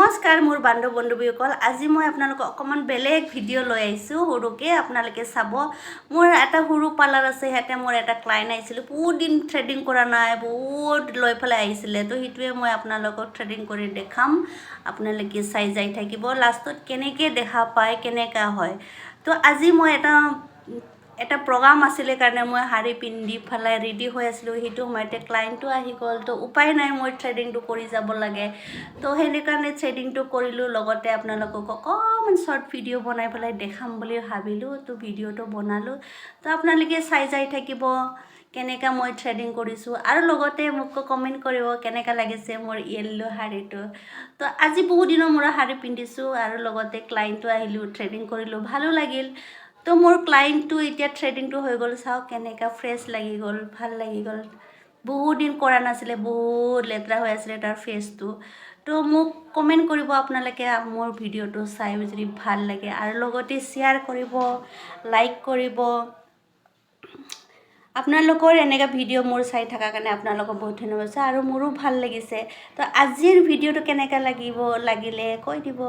নমস্কাৰ মোৰ বান্ধৱ বান্ধৱীসকল আজি মই আপোনালোকক অকমান বেলেগ ভিডিঅ' লৈ আহিছোঁ সৰুকে আপোনালোকে চাব মোৰ এটা সৰু পাৰ্লাৰ আছে হেতে মোৰ এটা ক্লায়েন্ট আহিছিল বহুত দিন থ্ৰেডিং কৰা নাই বহুত লৈ ফেলে আহিছিল তো হিটোৱে মই আপোনালোকক থ্ৰেডিং কৰি দেখাম আপোনালোকে চাই যাই থাকিব লাষ্টত কেনেকৈ দেখা পায় কেনেকা হয় তো আজি মই এটা প্ৰগ্ৰাম আছিলে কাৰণে মই শাৰী পিন্ধি ফেলে ৰেডি হৈ আছিলোঁ সেইটো সময়তে ক্লায়েন্টটো আহি গ'ল তো উপায় নাই মই থ্ৰেডিংটো কৰি যাব লাগে তো সেইকাৰণে থ্ৰেডিংটো কৰিলোঁ লগতে আপোনালোকক অকণমান শ্বৰ্ট ভিডিঅ' বনাই পেলাই দেখাম বুলি ভাবিলোঁ তো ভিডিঅ'টো বনালোঁ তো আপোনালোকে চাই যাই থাকিব কেনেকা মই থ্ৰেডিং কৰিছোঁ আৰু লগতে মোক কমেণ্ট কৰিব কেনেকা লাগিছে মোৰ য়েল্লো শাৰীটো তো আজি বহুত দিনৰ মূৰত শাৰী পিন্ধিছোঁ আৰু লগতে ক্লায়েন্টটো আহিলোঁ থ্ৰেডিং কৰিলোঁ ভালো লাগিল তো মোৰ ক্লায়েন্টটো এতিয়া থ্ৰেডিংটো হৈ গ'ল চাওক কেনেকা ফ্ৰেছ লাগি গ'ল ভাল লাগি গ'ল বহুত দিন কৰা নাছিলে বহুত লেতেৰা হৈ আছিলে তাৰ ফেচটো তো মোক কমেণ্ট কৰিব আপোনালোকে মোৰ ভিডিঅ'টো চাই যদি ভাল লাগে আৰু লগতে শ্বেয়াৰ কৰিব লাইক কৰিব আপোনালোকৰ এনেকা ভিডিঅ' মোৰ চাই থকাৰ কাৰণে আপোনালোকক বহুত ধন্যবাদ আৰু মোৰো ভাল লাগিছে তো আজিৰ ভিডিঅ'টো কেনেকা লাগিলে কৈ দিব